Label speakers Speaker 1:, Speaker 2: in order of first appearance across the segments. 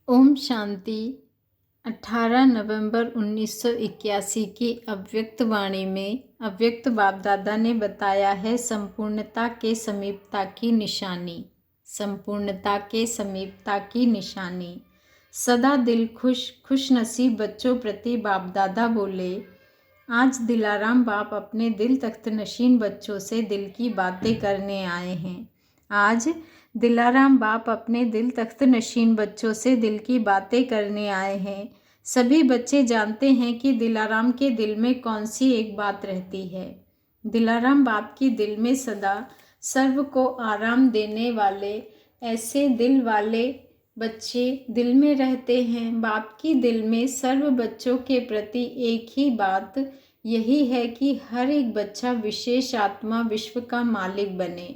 Speaker 1: ओम शांति। 18 नवंबर 1981 की अव्यक्त वाणी में अव्यक्त बाप दादा ने बताया है संपूर्णता के समीपता की निशानी। संपूर्णता के समीपता की निशानी। सदा दिल खुश नसीब बच्चों प्रति बाप दादा बोले, आज दिलाराम बाप अपने दिल तख्त नशीन बच्चों से दिल की बातें करने आए हैं। आज दिलाराम बाप अपने दिल तख्त नशीन बच्चों से दिल की बातें करने आए हैं। सभी बच्चे जानते हैं कि दिलाराम के दिल में कौन सी एक बात रहती है। दिलाराम बाप की दिल में सदा सर्व को आराम देने वाले ऐसे दिल वाले बच्चे दिल में रहते हैं। बाप की दिल में सर्व बच्चों के प्रति एक ही बात यही है कि हर एक बच्चा विशेष आत्मा विश्व का मालिक बने,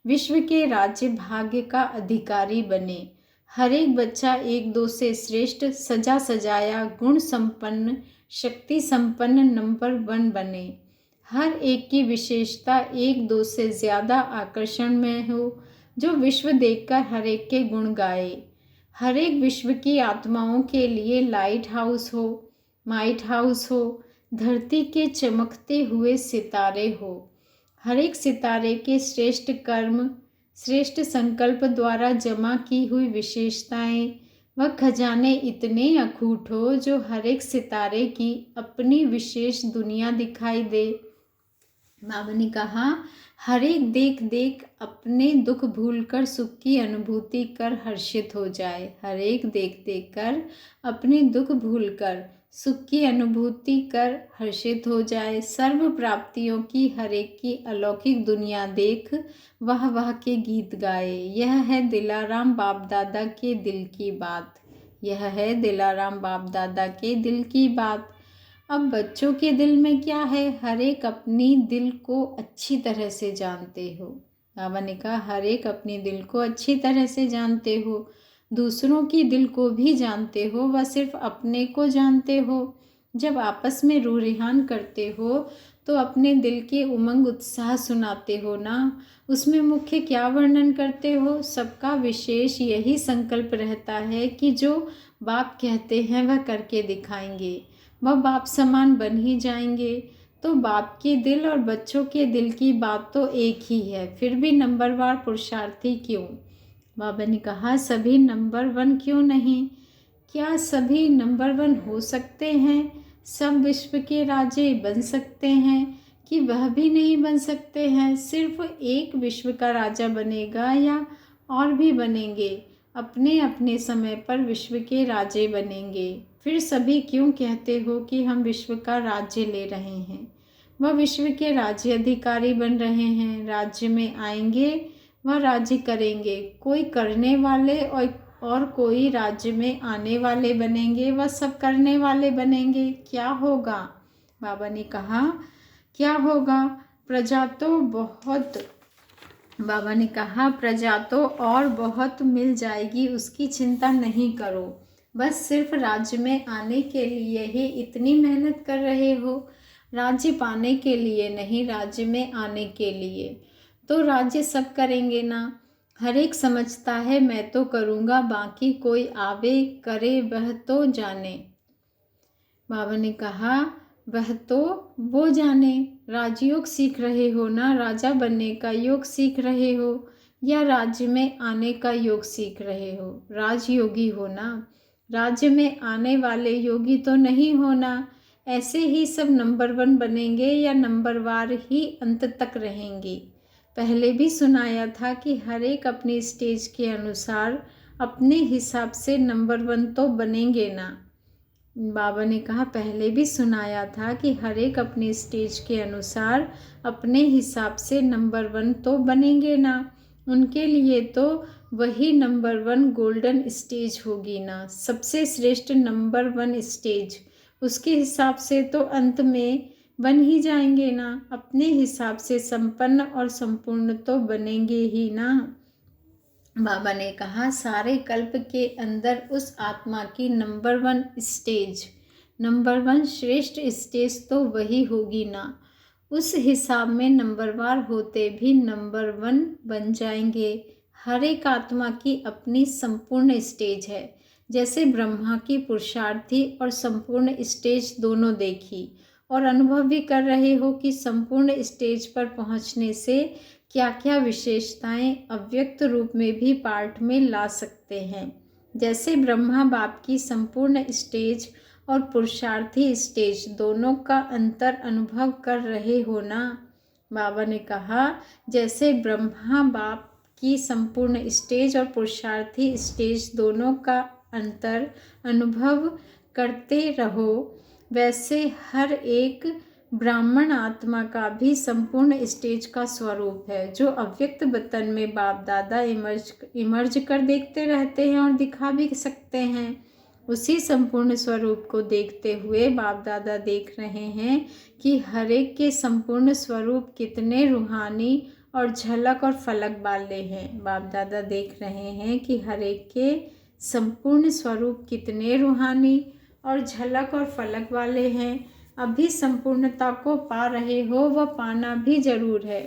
Speaker 1: विश्व के राज्य भाग्य का अधिकारी बने। हर एक बच्चा एक दो से श्रेष्ठ सजा सजाया गुण संपन्न शक्ति संपन्न नंबर 1 बने। हर एक की विशेषता एक दो से ज़्यादा आकर्षण में हो, जो विश्व देखकर हर एक के गुण गाए। हर एक विश्व की आत्माओं के लिए लाइट हाउस हो, माइट हाउस हो, धरती के चमकते हुए सितारे हो। हर एक सितारे के श्रेष्ठ कर्म श्रेष्ठ संकल्प द्वारा जमा की हुई विशेषताएं व खजाने इतने अखूट हो, जो हर एक सितारे की अपनी विशेष दुनिया दिखाई दे। बाबा ने कहा, हर एक देख देख अपने दुख भूलकर सुख की अनुभूति कर हर्षित हो जाए। हर एक देख देख कर अपने दुख भूलकर सुख की अनुभूति कर हर्षित हो जाए। सर्व प्राप्तियों की हर एक की अलौकिक दुनिया देख वाह वाह के गीत गाए। यह है दिलाराम बाप दादा के दिल की बात। यह है दिलाराम बाप दादा के दिल की बात। अब बच्चों के दिल में क्या है, हर एक अपनी दिल को अच्छी तरह से जानते हो। बाबा ने कहा, हर एक अपनी दिल को अच्छी तरह से जानते हो, दूसरों की दिल को भी जानते हो, व सिर्फ अपने को जानते हो। जब आपस में रूह रिहान करते हो तो अपने दिल के उमंग उत्साह सुनाते हो ना, उसमें मुख्य क्या वर्णन करते हो। सबका विशेष यही संकल्प रहता है कि जो बाप कहते हैं वह करके दिखाएंगे, वह बाप समान बन ही जाएंगे। तो बाप के दिल और बच्चों के दिल की बात तो एक ही है, फिर भी नंबरवार पुरुषार्थी क्यों। बाबा ने कहा, सभी नंबर 1 क्यों नहीं। क्या सभी नंबर 1 हो सकते हैं? सब विश्व के राजे बन सकते हैं कि वह भी नहीं बन सकते हैं? सिर्फ एक विश्व का राजा बनेगा या और भी बनेंगे? अपने अपने समय पर विश्व के राजे बनेंगे। फिर सभी क्यों कहते हो कि हम विश्व का राज्य ले रहे हैं? वह विश्व के राज्य अधिकारी बन रहे हैं, राज्य में आएंगे, वह राज्य करेंगे। कोई करने वाले और कोई राज्य में आने वाले बनेंगे, वह सब करने वाले बनेंगे। क्या होगा? बाबा ने कहा, क्या होगा? प्रजा तो बहुत बाबा ने कहा, प्रजा तो और बहुत मिल जाएगी, उसकी चिंता नहीं करो। बस सिर्फ राज्य में आने के लिए ही इतनी मेहनत कर रहे हो, राज्य पाने के लिए नहीं, राज्य में आने के लिए। तो राज्य सब करेंगे ना। हर एक समझता है मैं तो करूँगा, बाकी कोई आवे करे वह तो जाने। बाबा ने कहा, वह तो वो जाने। राजयोग सीख रहे हो ना, राजा बनने का योग सीख रहे हो या राज्य में आने का योग सीख रहे हो? राजयोगी हो ना, राज्य में आने वाले योगी तो नहीं होना। ऐसे ही सब नंबर 1 बनेंगे या नंबरवार ही अंत तक रहेंगे। पहले भी सुनाया था कि हर एक अपनी स्टेज के अनुसार अपने हिसाब से नंबर 1 तो बनेंगे ना। बाबा ने कहा, पहले भी सुनाया था कि हर एक अपनी स्टेज के अनुसार अपने हिसाब से नंबर 1 तो बनेंगे ना। उनके लिए तो वही नंबर 1 गोल्डन स्टेज होगी ना, सबसे श्रेष्ठ नंबर 1 स्टेज। उसके हिसाब से तो अंत में बन ही जाएंगे ना। अपने हिसाब से संपन्न और संपूर्ण तो बनेंगे ही ना। बाबा ने कहा, सारे कल्प के अंदर उस आत्मा की नंबर 1 स्टेज, नंबर 1 श्रेष्ठ स्टेज तो वही होगी ना। उस हिसाब में नंबरवार होते भी नंबर 1 बन जाएंगे। हर एक आत्मा की अपनी संपूर्ण स्टेज है, जैसे ब्रह्मा की पुरुषार्थी और संपूर्ण स्टेज दोनों देखी और अनुभव भी कर रहे हो कि संपूर्ण स्टेज पर पहुंचने से क्या क्या विशेषताएं अव्यक्त रूप में भी पाठ में ला सकते हैं। जैसे ब्रह्मा बाप की संपूर्ण स्टेज और पुरुषार्थी स्टेज दोनों का अंतर अनुभव कर रहे हो ना। बाबा ने कहा जैसे ब्रह्मा बाप की संपूर्ण स्टेज और पुरुषार्थी स्टेज दोनों का अंतर अनुभव करते रहो, वैसे हर एक ब्राह्मण आत्मा का भी संपूर्ण स्टेज का स्वरूप है, जो अव्यक्त वतन में बाप दादा इमर्ज कर देखते रहते हैं और दिखा भी सकते हैं। उसी संपूर्ण स्वरूप को देखते हुए बाप दादा देख रहे हैं कि हर एक के संपूर्ण स्वरूप कितने रूहानी और झलक और फलक वाले हैं। बाप दादा देख रहे हैं कि हर एक के संपूर्ण स्वरूप कितने रूहानी और झलक और फलक वाले हैं। अभी संपूर्णता को पा रहे हो, वह पाना भी जरूर है।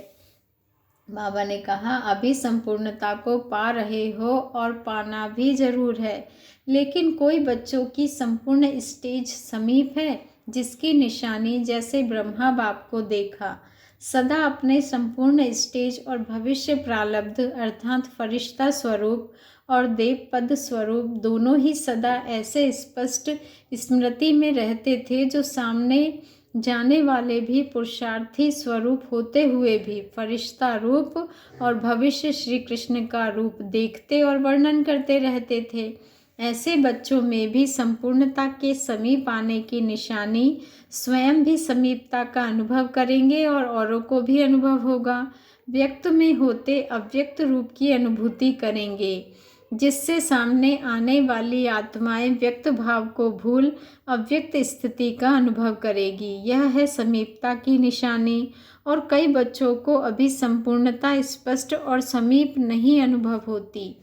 Speaker 1: बाबा ने कहा अभी संपूर्णता को पा रहे हो और पाना भी जरूर है, लेकिन कोई बच्चों की संपूर्ण स्टेज समीप है, जिसकी निशानी जैसे ब्रह्मा बाप को देखा सदा अपने संपूर्ण स्टेज और भविष्य प्रारब्ध अर्थात फरिश्ता स्वरूप और देव पद स्वरूप दोनों ही सदा ऐसे स्पष्ट स्मृति में रहते थे, जो सामने जाने वाले भी पुरुषार्थी स्वरूप होते हुए भी फरिश्ता रूप और भविष्य श्री कृष्ण का रूप देखते और वर्णन करते रहते थे। ऐसे बच्चों में भी संपूर्णता के समीप आने की निशानी स्वयं भी समीपता का अनुभव करेंगे और औरों को भी अनुभव होगा। व्यक्त में होते अव्यक्त रूप की अनुभूति करेंगे, जिससे सामने आने वाली आत्माएं व्यक्त भाव को भूल अव्यक्त स्थिति का अनुभव करेगी। यह है समीपता की निशानी। और कई बच्चों को अभी संपूर्णता स्पष्ट और समीप नहीं अनुभव होती।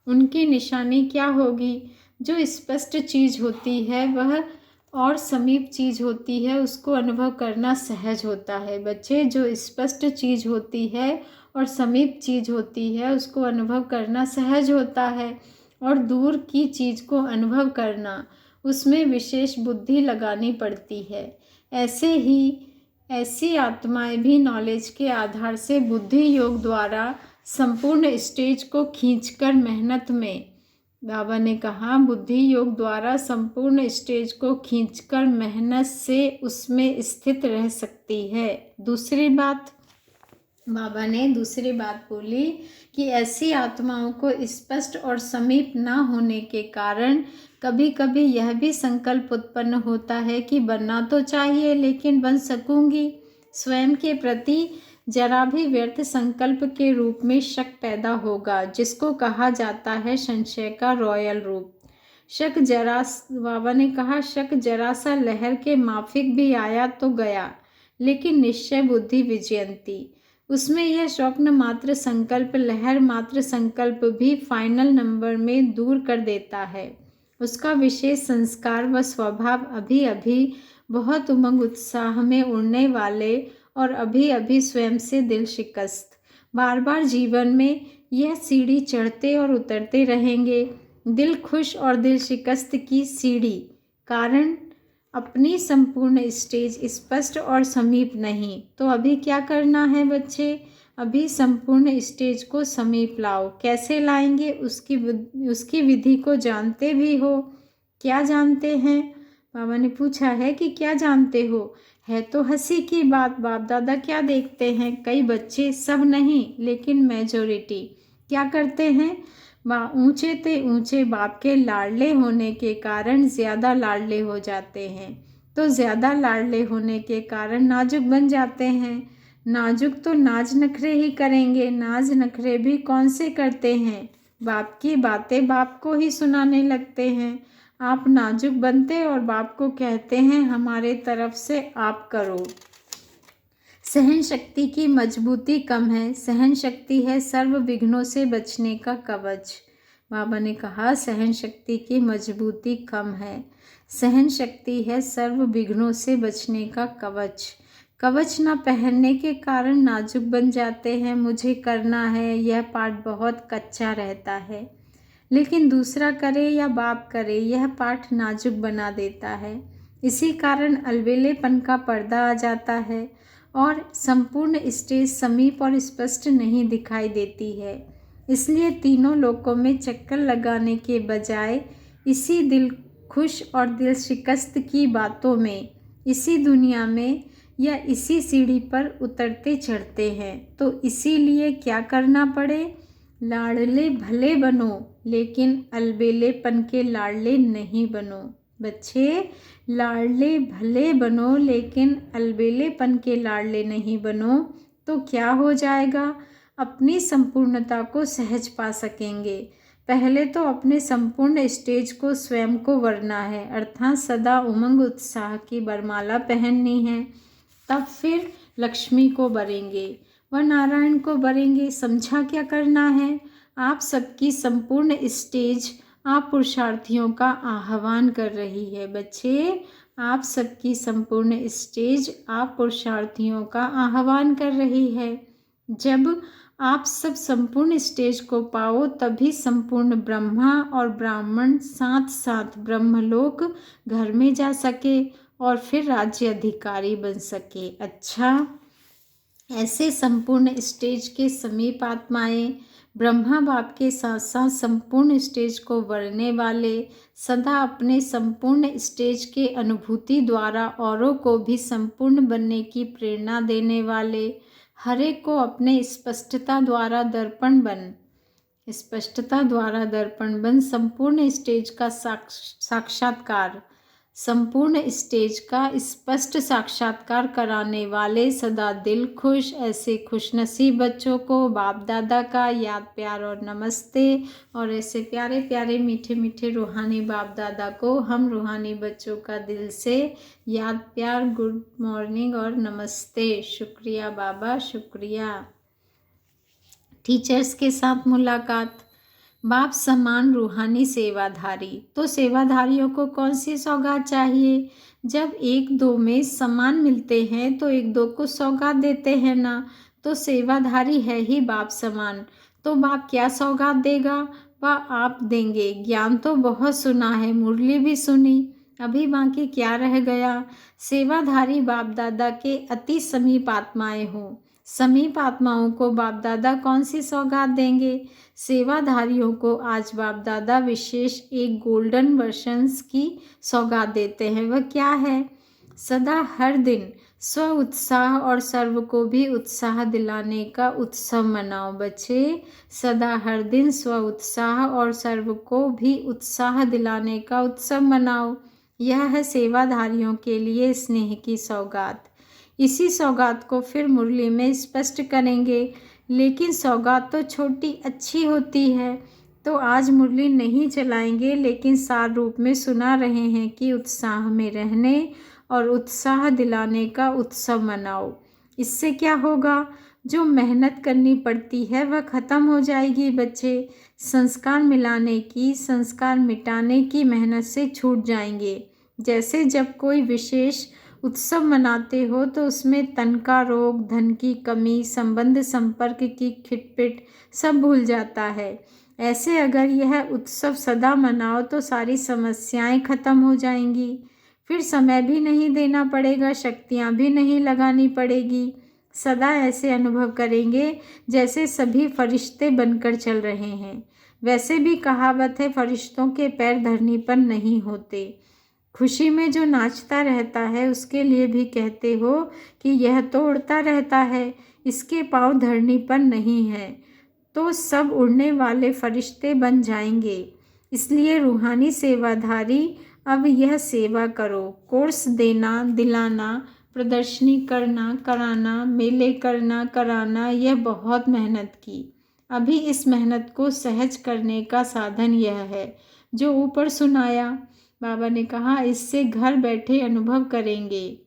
Speaker 1: उनकी निशानी क्या होगी? जो स्पष्ट चीज़ होती है वह और समीप चीज़ होती है, उसको अनुभव करना सहज होता है। बच्चे, जो स्पष्ट चीज़ होती है और समीप चीज़ होती है उसको अनुभव करना सहज होता है, और दूर की चीज़ को अनुभव करना उसमें विशेष बुद्धि लगानी पड़ती है। ऐसे ही ऐसी आत्माएं भी नॉलेज के आधार से बुद्धि योग द्वारा संपूर्ण स्टेज को खींचकर मेहनत में, बाबा ने कहा बुद्धि योग द्वारा संपूर्ण स्टेज को खींचकर मेहनत से उसमें स्थित रह सकती है। दूसरी बात, बाबा ने दूसरी बात बोली कि ऐसी आत्माओं को स्पष्ट और समीप न होने के कारण कभी कभी यह भी संकल्प उत्पन्न होता है कि बनना तो चाहिए लेकिन बन सकूंगी। स्वयं के प्रति जरा भी व्यर्थ संकल्प के रूप में शक पैदा होगा, जिसको कहा जाता है संशय का रॉयल रूप। शक जरा, बाबा ने कहा शक जरा सा लहर के माफिक भी आया तो गया, लेकिन निश्चय बुद्धि विजयंती। उसमें यह स्वप्न मात्र संकल्प, लहर मात्र संकल्प भी फाइनल नंबर में दूर कर देता है। उसका विशेष संस्कार व स्वभाव अभी अभी बहुत उमंग उत्साह में उड़ने वाले और अभी अभी स्वयं से दिल शिकस्त। बार बार जीवन में यह सीढ़ी चढ़ते और उतरते रहेंगे। दिल खुश और दिल शिकस्त की सीढ़ी कारण अपनी संपूर्ण स्टेज स्पष्ट और समीप नहीं। तो अभी क्या करना है बच्चे? अभी संपूर्ण स्टेज को समीप लाओ। कैसे लाएंगे उसकी विधि को जानते भी हो? क्या जानते हैं? बाबा ने पूछा है कि क्या जानते हो? है तो हंसी की बात, बाप दादा क्या देखते हैं? कई बच्चे, सब नहीं लेकिन मेजोरिटी क्या करते हैं? ऊंचे ते ऊंचे बाप के लाडले होने के कारण ज़्यादा लाडले हो जाते हैं, तो ज़्यादा लाडले होने के कारण नाजुक बन जाते हैं। नाजुक तो नाज नखरे ही करेंगे। नाज नखरे भी कौन से करते हैं? बाप की बातें बाप को ही सुनाने लगते हैं। आप नाजुक बनते और बाप को कहते हैं हमारे तरफ से आप करो। सहन शक्ति की मजबूती कम है। सहन शक्ति है सर्व विघ्नों से बचने का कवच। बाबा ने कहा सहन शक्ति की मजबूती कम है। सहन शक्ति है सर्व विघ्नों से बचने का कवच। कवच न पहनने के कारण नाजुक बन जाते हैं। मुझे करना है, यह पाठ बहुत कच्चा रहता है। लेकिन दूसरा करे या बाप करे, यह पाठ नाजुक बना देता है। इसी कारण अलबेलेपन का पर्दा आ जाता है और संपूर्ण स्टेज समीप और स्पष्ट नहीं दिखाई देती है। इसलिए तीनों लोकों में चक्कर लगाने के बजाय इसी दिल खुश और दिल शिकस्त की बातों में, इसी दुनिया में या इसी सीढ़ी पर उतरते चढ़ते हैं। तो इसीलिए क्या करना पड़े? लाडले भले बनो, लेकिन अलबेलेपन के लाडले नहीं बनो। बच्चे, लाडले भले बनो लेकिन अलबेलेपन के लाडले नहीं बनो, तो क्या हो जाएगा? अपनी संपूर्णता को सहज पा सकेंगे। पहले तो अपने संपूर्ण स्टेज को स्वयं को वरना है, अर्थात सदा उमंग उत्साह की बरमाला पहननी है। तब फिर लक्ष्मी को बरेंगे व नारायण को बरेंगे। समझा क्या करना है? आप सबकी संपूर्ण स्टेज आप पुरुषार्थियों का आह्वान कर रही है। बच्चे, आप सबकी संपूर्ण स्टेज आप पुरुषार्थियों का आह्वान कर रही है। जब आप सब संपूर्ण स्टेज को पाओ तभी संपूर्ण ब्रह्मा और ब्राह्मण साथ साथ ब्रह्मलोक घर में जा सके और फिर राज्य अधिकारी बन सके। अच्छा, ऐसे संपूर्ण स्टेज के समीप आत्माएं ब्रह्मा बाप के साथ साथ संपूर्ण स्टेज को वरने वाले, सदा अपने संपूर्ण स्टेज के अनुभूति द्वारा औरों को भी संपूर्ण बनने की प्रेरणा देने वाले, हर एक को अपने स्पष्टता द्वारा दर्पण बन संपूर्ण स्टेज का साक्षात्कार, संपूर्ण स्टेज का स्पष्ट साक्षात्कार कराने वाले सदा दिल खुश ऐसे खुशनसीब बच्चों को बाप दादा का याद प्यार और नमस्ते। और ऐसे प्यारे प्यारे मीठे मीठे रूहानी बाप दादा को हम रूहानी बच्चों का दिल से याद प्यार, गुड मॉर्निंग और नमस्ते। शुक्रिया बाबा, शुक्रिया। टीचर्स के साथ मुलाकात। बाप समान रूहानी सेवाधारी। तो सेवाधारियों को कौन सी सौगात चाहिए? जब एक दो में समान मिलते हैं तो एक दो को सौगात देते हैं ना। तो सेवाधारी है ही बाप समान, तो बाप क्या सौगात देगा? वह आप देंगे। ज्ञान तो बहुत सुना है, मुरली भी सुनी, अभी बाकी क्या रह गया? सेवाधारी बाप दादा के अति समीप आत्माएं हों। समीप आत्माओं को बाप दादा कौन सी सौगात देंगे? सेवाधारियों को आज बाप दादा विशेष एक गोल्डन वर्शंस की सौगात देते हैं। वह क्या है? सदा हर दिन स्व उत्साह और सर्व को भी उत्साह दिलाने का उत्सव मनाओ। बच्चे, सदा हर दिन स्व उत्साह और सर्व को भी उत्साह दिलाने का उत्सव मनाओ। यह है सेवाधारियों के लिए स्नेह की सौगात। इसी सौगात को फिर मुरली में स्पष्ट करेंगे, लेकिन सौगात तो छोटी अच्छी होती है, तो आज मुरली नहीं चलाएंगे, लेकिन सार रूप में सुना रहे हैं कि उत्साह में रहने और उत्साह दिलाने का उत्सव मनाओ। इससे क्या होगा? जो मेहनत करनी पड़ती है वह ख़त्म हो जाएगी। बच्चे, संस्कार मिलाने की, संस्कार मिटाने की मेहनत से छूट जाएंगे। जैसे जब कोई विशेष उत्सव मनाते हो तो उसमें तन का रोग, धन की कमी, संबंध संपर्क की खिटपिट सब भूल जाता है। ऐसे अगर यह उत्सव सदा मनाओ तो सारी समस्याएं खत्म हो जाएंगी। फिर समय भी नहीं देना पड़ेगा, शक्तियां भी नहीं लगानी पड़ेगी। सदा ऐसे अनुभव करेंगे जैसे सभी फरिश्ते बनकर चल रहे हैं। वैसे भी कहावत है, फरिश्तों के पैर धरनी पर नहीं होते। खुशी में जो नाचता रहता है उसके लिए भी कहते हो कि यह तो उड़ता रहता है, इसके पाँव धरनी पर नहीं है। तो सब उड़ने वाले फरिश्ते बन जाएंगे। इसलिए रूहानी सेवाधारी अब यह सेवा करो। कोर्स देना, दिलाना, प्रदर्शनी करना, कराना, मेले करना, कराना, यह बहुत मेहनत की। अभी इस मेहनत को सहज करने का साधन यह है जो ऊपर सुनाया। बाबा ने कहा इससे घर बैठे अनुभव करेंगे।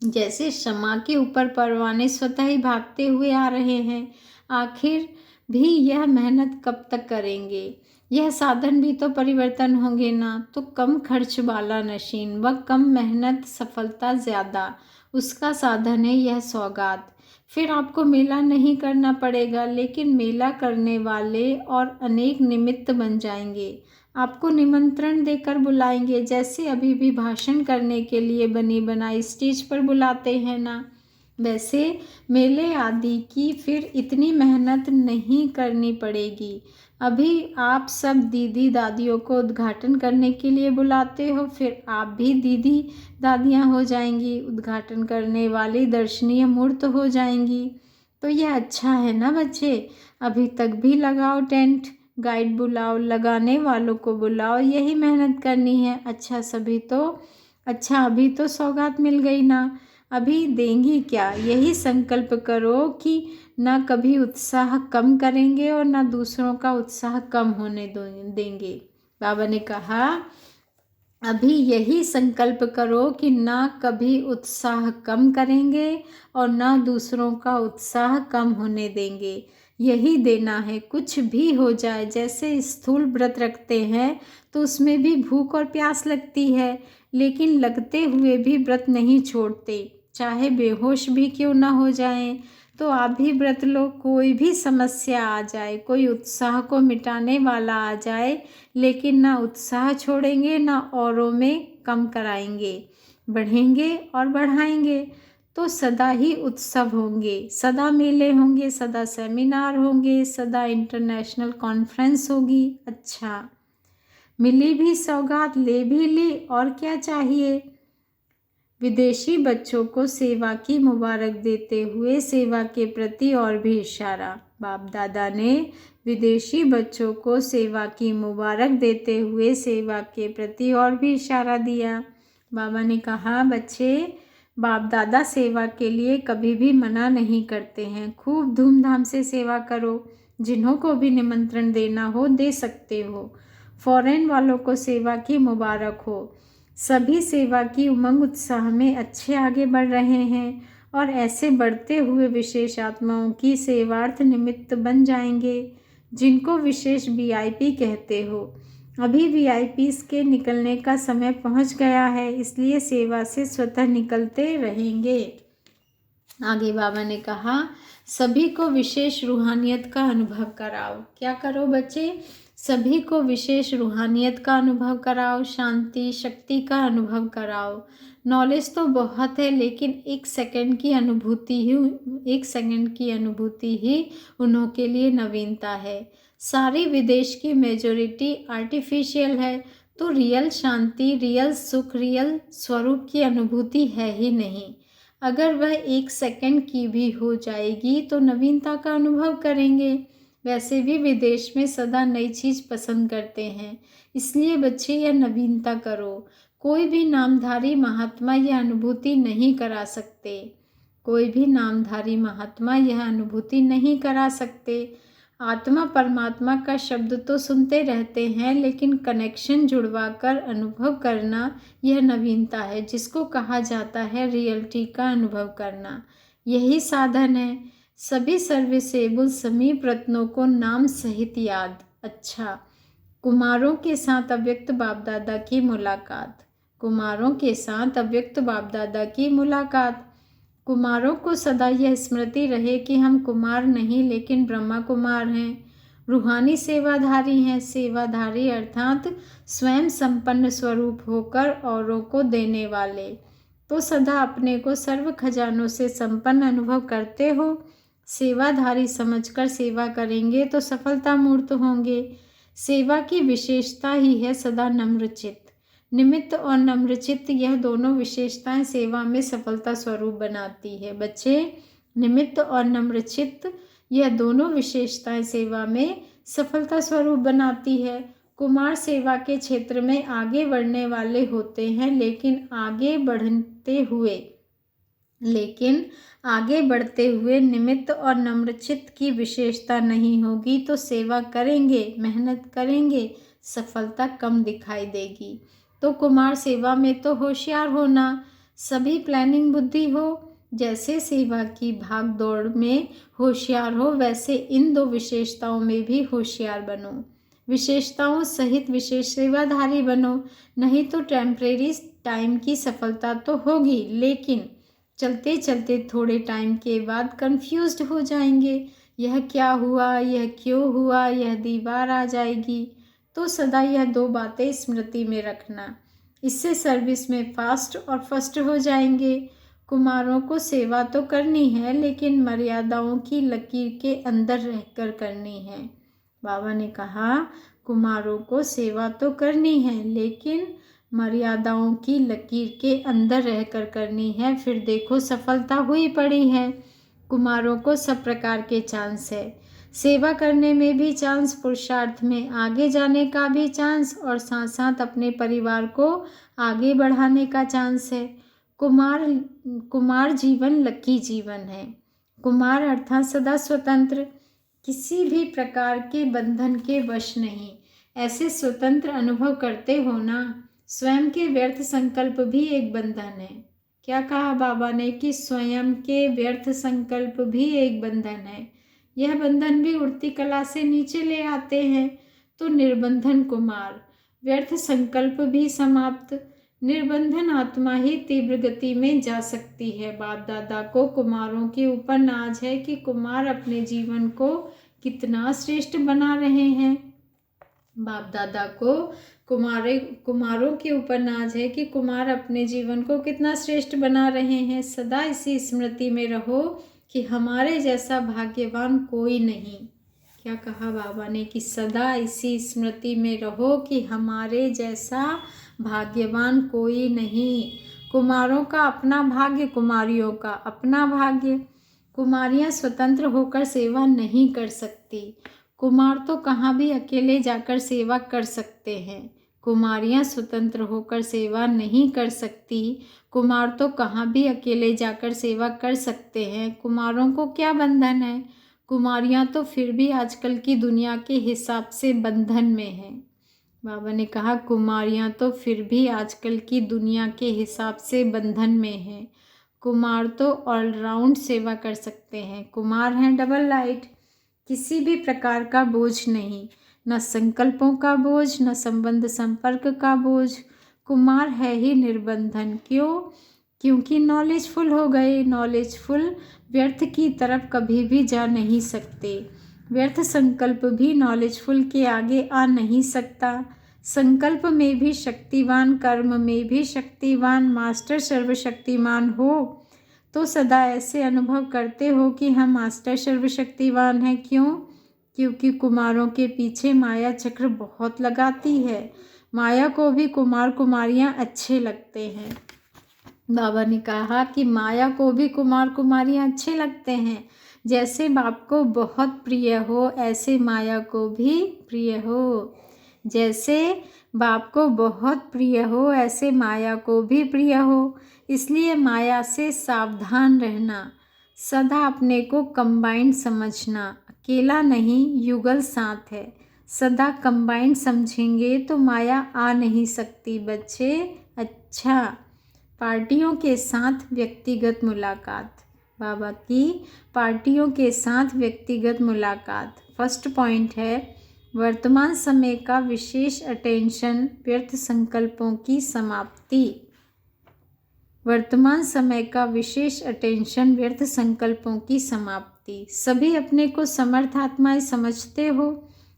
Speaker 1: जैसे शम्मा के ऊपर परवाने स्वतः ही भागते हुए आ रहे हैं, आखिर भी यह मेहनत कब तक करेंगे? यह साधन भी तो परिवर्तन होंगे ना। तो कम खर्च वाला नशीन व कम मेहनत सफलता ज़्यादा, उसका साधन है यह सौगात। फिर आपको मेला नहीं करना पड़ेगा, लेकिन मेला करने वाले और अनेक निमित्त बन जाएंगे। आपको निमंत्रण देकर बुलाएंगे, जैसे अभी भी भाषण करने के लिए बनी बनाई स्टेज पर बुलाते हैं ना, वैसे मेले आदि की फिर इतनी मेहनत नहीं करनी पड़ेगी। अभी आप सब दीदी दादियों को उद्घाटन करने के लिए बुलाते हो, फिर आप भी दीदी दादियाँ हो जाएंगी, उद्घाटन करने वाली दर्शनीय मूर्त हो जाएंगी। तो यह अच्छा है ना बच्चे। अभी तक भी लगाओ टेंट, गाइड बुलाओ, लगाने वालों को बुलाओ, यही मेहनत करनी है। अच्छा अभी तो सौगात मिल गई ना, अभी देंगी क्या? यही संकल्प करो कि ना कभी उत्साह कम करेंगे और ना दूसरों का उत्साह कम होने देंगे। बाबा ने कहा अभी यही संकल्प करो कि ना कभी उत्साह कम करेंगे और ना दूसरों का उत्साह कम होने देंगे। यही देना है, कुछ भी हो जाए। जैसे स्थूल व्रत रखते हैं तो उसमें भी भूख और प्यास लगती है, लेकिन लगते हुए भी व्रत नहीं छोड़ते, चाहे बेहोश भी क्यों ना हो जाएं। तो आप भी व्रत लो, कोई भी समस्या आ जाए, कोई उत्साह को मिटाने वाला आ जाए, लेकिन ना उत्साह छोड़ेंगे ना औरों में कम कराएंगे, बढ़ेंगे और बढ़ाएंगे। तो सदा ही उत्सव होंगे, सदा मेले होंगे, सदा सेमिनार होंगे, सदा इंटरनेशनल कॉन्फ्रेंस होगी। अच्छा, मिली भी सौगात, ले भी ली, और क्या चाहिए। विदेशी बच्चों को सेवा की मुबारक देते हुए सेवा के प्रति और भी इशारा। बाप दादा ने विदेशी बच्चों को सेवा की मुबारक देते हुए सेवा के प्रति और भी इशारा दिया। बाबा ने कहा बच्चे, बाप दादा सेवा के लिए कभी भी मना नहीं करते हैं। खूब धूमधाम से सेवा करो, जिन्हों को भी निमंत्रण देना हो दे सकते हो। फॉरेन वालों को सेवा की मुबारक हो। सभी सेवा की उमंग उत्साह में अच्छे आगे बढ़ रहे हैं और ऐसे बढ़ते हुए विशेष आत्माओं की सेवार्थ निमित्त बन जाएंगे, जिनको विशेष वीआईपी कहते हो। अभी वीआईपीस के निकलने का समय पहुंच गया है, इसलिए सेवा से स्वतः निकलते रहेंगे। आगे बाबा ने कहा सभी को विशेष रूहानियत का अनुभव कराओ। क्या करो बच्चे? सभी को विशेष रूहानियत का अनुभव कराओ, शांति शक्ति का अनुभव कराओ। नॉलेज तो बहुत है, लेकिन एक सेकंड की अनुभूति ही उन्हों के लिए नवीनता है। सारी विदेश की मेजॉरिटी आर्टिफिशियल है, तो रियल शांति, रियल सुख, रियल स्वरूप की अनुभूति है ही नहीं। अगर वह एक सेकंड की भी हो जाएगी तो नवीनता का अनुभव करेंगे। वैसे भी विदेश में सदा नई चीज़ पसंद करते हैं, इसलिए बच्चे यह नवीनता करो। कोई भी नामधारी महात्मा यह अनुभूति नहीं करा सकते, कोई भी नामधारी महात्मा यह अनुभूति नहीं करा सकते। आत्मा परमात्मा का शब्द तो सुनते रहते हैं, लेकिन कनेक्शन जुड़वाकर अनुभव करना यह नवीनता है, जिसको कहा जाता है रियलिटी का अनुभव करना। यही साधन है। सभी सर्विसेबल समीप रत्नों को नाम सहित याद। अच्छा, कुमारों के साथ अव्यक्त बाप दादा की मुलाकात। कुमारों के साथ अव्यक्त बाप दादा की मुलाकात। कुमारों को सदा यह स्मृति रहे कि हम कुमार नहीं, लेकिन ब्रह्मा कुमार हैं, रूहानी सेवाधारी हैं। सेवाधारी अर्थात स्वयं संपन्न स्वरूप होकर औरों को देने वाले। तो सदा अपने को सर्व खजानों से संपन्न अनुभव करते हो। सेवाधारी समझकर सेवा करेंगे तो सफलता मूर्त होंगे। सेवा की विशेषता ही है सदा नम्रचित्त। निमित्त और नम्रचित्त, यह दोनों विशेषताएं सेवा में सफलता स्वरूप बनाती है। बच्चे, निमित्त और नम्रचित्त, यह दोनों विशेषताएं सेवा में सफलता स्वरूप बनाती है। कुमार सेवा के क्षेत्र में आगे बढ़ने वाले होते हैं, लेकिन आगे बढ़ते हुए निमित्त और नम्रचित्त की विशेषता नहीं होगी तो सेवा करेंगे, मेहनत करेंगे, सफलता कम दिखाई देगी। तो कुमार सेवा में तो होशियार होना, सभी प्लानिंग बुद्धि हो। जैसे सेवा की भाग दौड़ में होशियार हो, वैसे इन दो विशेषताओं में भी होशियार बनो। विशेषताओं सहित विशेष सेवाधारी बनो, नहीं तो टेम्परेरी टाइम की सफलता तो होगी, लेकिन चलते चलते थोड़े टाइम के बाद कंफ्यूज्ड हो जाएंगे, यह क्या हुआ, यह क्यों हुआ, यह दीवार आ जाएगी। तो सदा यह दो बातें स्मृति में रखना, इससे सर्विस में फास्ट और फर्स्ट हो जाएंगे। कुमारों को सेवा तो करनी है, लेकिन मर्यादाओं की लकीर के अंदर रहकर करनी है। बाबा ने कहा, कुमारों को सेवा तो करनी है, लेकिन मर्यादाओं की लकीर के अंदर रहकर करनी है। फिर देखो सफलता हुई पड़ी है। कुमारों को सब प्रकार के चांस है, सेवा करने में भी चांस, पुरुषार्थ में आगे जाने का भी चांस, और साथ साथ अपने परिवार को आगे बढ़ाने का चांस है। कुमार जीवन लकी जीवन है। कुमार अर्थात सदा स्वतंत्र, किसी भी प्रकार के बंधन के वश नहीं। ऐसे स्वतंत्र अनुभव करते हो ना, स्वयं के व्यर्थ संकल्प भी एक बंधन है। क्या कहा बाबा ने कि स्वयं के व्यर्थ संकल्प भी एक बंधन है। यह बंधन भी उड़ती कला से नीचे ले आते हैं। तो निर्बंधन कुमार, व्यर्थ संकल्प भी समाप्त, निर्बंधन आत्मा ही तीव्र गति में जा सकती है। बाप दादा को कुमारों के ऊपर नाज है कि कुमार अपने जीवन को कितना श्रेष्ठ बना रहे हैं। बाप दादा को कुमारों के ऊपर नाज है कि कुमार अपने जीवन को कितना श्रेष्ठ बना रहे हैं। सदा इसी स्मृति में रहो कि हमारे जैसा भाग्यवान कोई नहीं। क्या कहा बाबा ने कि सदा इसी स्मृति में रहो कि हमारे जैसा भाग्यवान कोई नहीं। कुमारों का अपना भाग्य, कुमारियों का अपना भाग्य। कुमारियां स्वतंत्र होकर सेवा नहीं कर सकती, कुमार तो कहाँ भी अकेले जाकर सेवा कर सकते हैं। कुमारियां स्वतंत्र होकर सेवा नहीं कर सकती, कुमार तो कहाँ भी अकेले जाकर सेवा कर सकते हैं। कुमारों को क्या बंधन है, कुमारियां तो फिर भी आजकल की दुनिया के हिसाब से बंधन में हैं। बाबा ने कहा, कुमारियां तो फिर भी आजकल की दुनिया के हिसाब से बंधन में हैं। कुमार तो ऑलराउंड सेवा कर सकते हैं। कुमार हैं डबल लाइट, किसी भी प्रकार का बोझ नहीं, न संकल्पों का बोझ, न संबंध संपर्क का बोझ। कुमार है ही निर्बंधन। क्यों? क्योंकि नॉलेजफुल हो गए। नॉलेजफुल व्यर्थ की तरफ कभी भी जा नहीं सकते। व्यर्थ संकल्प भी नॉलेजफुल के आगे आ नहीं सकता। संकल्प में भी शक्तिवान, कर्म में भी शक्तिवान, मास्टर सर्वशक्तिमान हो तो सदा ऐसे अनुभव करते हो कि हम मास्टर सर्वशक्तिवान हैं। क्यों? क्योंकि कुमारों के पीछे माया चक्र बहुत लगाती है। माया को भी कुमार कुमारियां अच्छे लगते हैं। बाबा ने कहा कि माया को भी कुमार कुमारियां अच्छे लगते हैं। जैसे बाप को बहुत प्रिय हो, ऐसे माया को भी प्रिय हो। जैसे बाप को बहुत प्रिय हो, ऐसे माया को भी प्रिय हो। इसलिए माया से सावधान रहना, सदा अपने को कंबाइंड समझना। अकेला नहीं, युगल साथ है। सदा कंबाइंड समझेंगे तो माया आ नहीं सकती बच्चे। अच्छा, पार्टियों के साथ व्यक्तिगत मुलाकात। बाबा की पार्टियों के साथ व्यक्तिगत मुलाकात। फर्स्ट पॉइंट है, वर्तमान समय का विशेष अटेंशन, व्यर्थ संकल्पों की समाप्ति। वर्तमान समय का विशेष अटेंशन, व्यर्थ संकल्पों की समाप्ति। सभी अपने को समर्थ आत्माएं समझते हो।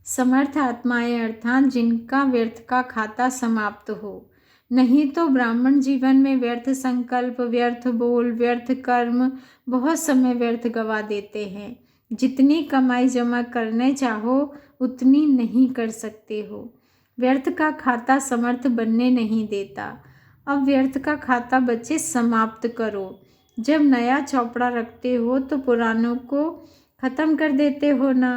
Speaker 1: समर्थ आत्माएं अर्थात जिनका व्यर्थ का खाता समाप्त हो। नहीं तो ब्राह्मण जीवन में व्यर्थ संकल्प, व्यर्थ बोल, व्यर्थ कर्म, बहुत समय व्यर्थ गवा देते हैं। जितनी कमाई जमा करने चाहो उतनी नहीं कर सकते हो। व्यर्थ का खाता समर्थ बनने नहीं देता। अब व्यर्थ का खाता बच्चे समाप्त करो। जब नया चौपड़ा रखते हो तो पुरानों को ख़त्म कर देते हो ना।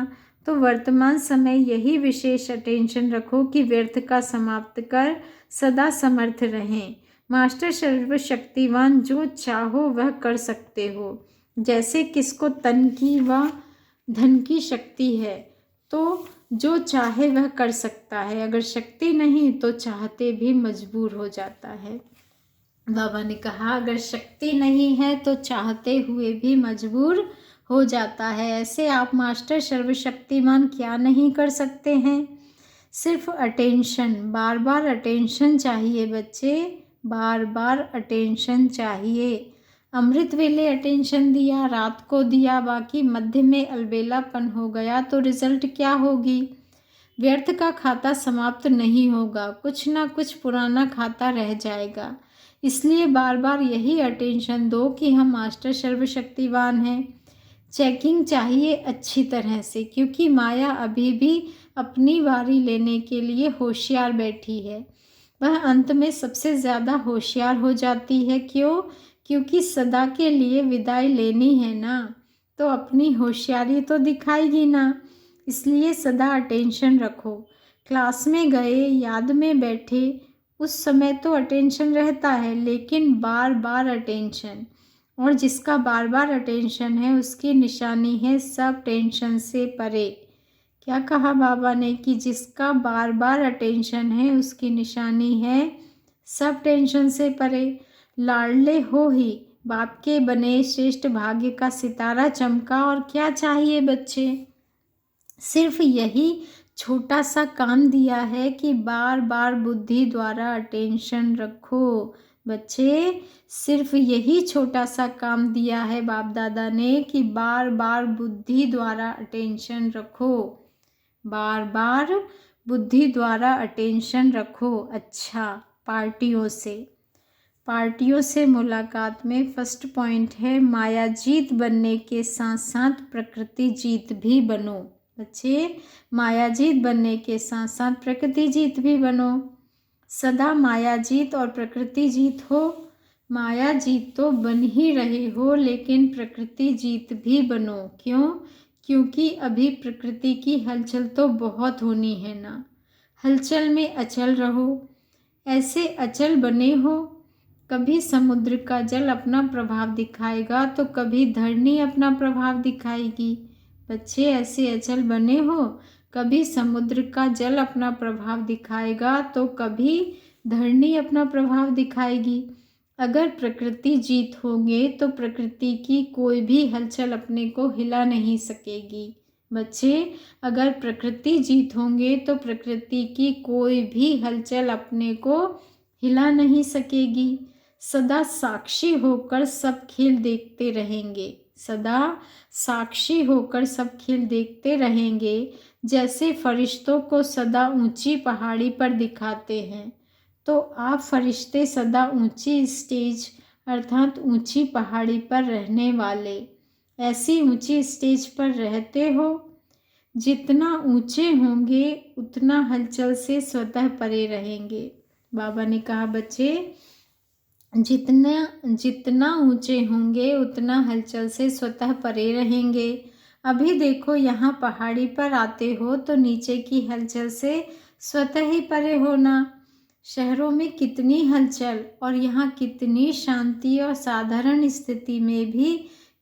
Speaker 1: तो वर्तमान समय यही विशेष अटेंशन रखो कि व्यर्थ का समाप्त कर सदा समर्थ रहें। मास्टर सर्वशक्तिवान, जो चाहो वह कर सकते हो। जैसे किसको तन की व धन की शक्ति है तो जो चाहे वह कर सकता है। अगर शक्ति नहीं तो चाहते भी मजबूर हो जाता है। बाबा ने कहा, अगर शक्ति नहीं है तो चाहते हुए भी मजबूर हो जाता है। ऐसे आप मास्टर सर्वशक्तिमान क्या नहीं कर सकते हैं? सिर्फ अटेंशन, बार बार अटेंशन चाहिए बच्चे, बार बार अटेंशन चाहिए। अमृत वेले अटेंशन दिया, रात को दिया, बाकी मध्य में अलबेलापन हो गया तो रिजल्ट क्या होगी? व्यर्थ का खाता समाप्त नहीं होगा, कुछ ना कुछ पुराना खाता रह जाएगा। इसलिए बार बार यही अटेंशन दो कि हम मास्टर सर्वशक्तिवान हैं। चेकिंग चाहिए अच्छी तरह से, क्योंकि माया अभी भी अपनी बारी लेने के लिए होशियार बैठी है। वह अंत में सबसे ज़्यादा होशियार हो जाती है। क्यों? क्योंकि सदा के लिए विदाई लेनी है ना, तो अपनी होशियारी तो दिखाएगी ना। इसलिए सदा अटेंशन रखो। क्लास में गए, याद में बैठे, उस समय तो अटेंशन रहता है, लेकिन बार बार अटेंशन, और जिसका बार बार अटेंशन है उसकी निशानी है सब टेंशन से परे। क्या कहा बाबा ने? कि जिसका बार बार अटेंशन है उसकी निशानी है सब टेंशन से परे। लाडले हो ही बाप के बने, श्रेष्ठ भाग्य का सितारा चमका, और क्या चाहिए बच्चे? सिर्फ यही छोटा सा काम दिया है कि बार बार बुद्धि द्वारा अटेंशन रखो। बच्चे, सिर्फ यही छोटा सा काम दिया है बाप दादा ने कि बार बार बुद्धि द्वारा अटेंशन रखो, बार बार बुद्धि द्वारा अटेंशन रखो। अच्छा, पार्टियों से मुलाकात में फर्स्ट पॉइंट है, माया जीत बनने के साथ साथ प्रकृति जीत भी बनो। बच्चे, माया जीत बनने के साथ साथ प्रकृति जीत भी बनो। सदा माया जीत और प्रकृति जीत हो। माया जीत तो बन ही रहे हो, लेकिन प्रकृति जीत भी बनो। क्यों? क्योंकि अभी प्रकृति की हलचल तो बहुत होनी है ना। हलचल में अचल रहो, ऐसे अचल बने हो। कभी समुद्र का जल अपना प्रभाव दिखाएगा तो कभी धरनी अपना प्रभाव दिखाएगी। बच्चे, ऐसे अचल बने हो, कभी समुद्र का जल अपना प्रभाव दिखाएगा तो कभी धरनी अपना प्रभाव दिखाएगी। अगर प्रकृति जीत होंगे तो प्रकृति की कोई भी हलचल अपने को हिला नहीं सकेगी। बच्चे, अगर प्रकृति जीत होंगे तो प्रकृति की कोई भी हलचल अपने को हिला नहीं सकेगी। सदा साक्षी होकर सब खेल देखते रहेंगे, सदा साक्षी होकर सब खेल देखते रहेंगे। जैसे फरिश्तों को सदा ऊंची पहाड़ी पर दिखाते हैं, तो आप फरिश्ते सदा ऊंची स्टेज अर्थात ऊंची पहाड़ी पर रहने वाले ऐसी ऊंची स्टेज पर रहते हो। जितना ऊंचे होंगे उतना हलचल से स्वतः परे रहेंगे। बाबा ने कहा बच्चे, जितना ऊंचे होंगे उतना हलचल से स्वतः परे रहेंगे। अभी देखो, यहाँ पहाड़ी पर आते हो तो नीचे की हलचल से स्वतः ही परे होना। शहरों में कितनी हलचल और यहाँ कितनी शांति, और साधारण स्थिति में भी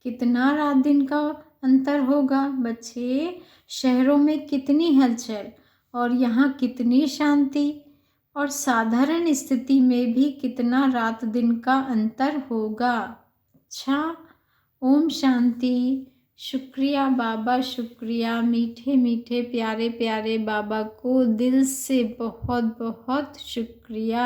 Speaker 1: कितना रात दिन का अंतर होगा। बच्चे, शहरों में कितनी हलचल और यहाँ कितनी शांति, और साधारण स्थिति में भी कितना रात दिन का अंतर होगा। अच्छा, ओम शांति। शुक्रिया बाबा, शुक्रिया। मीठे मीठे प्यारे प्यारे बाबा को दिल से बहुत बहुत शुक्रिया।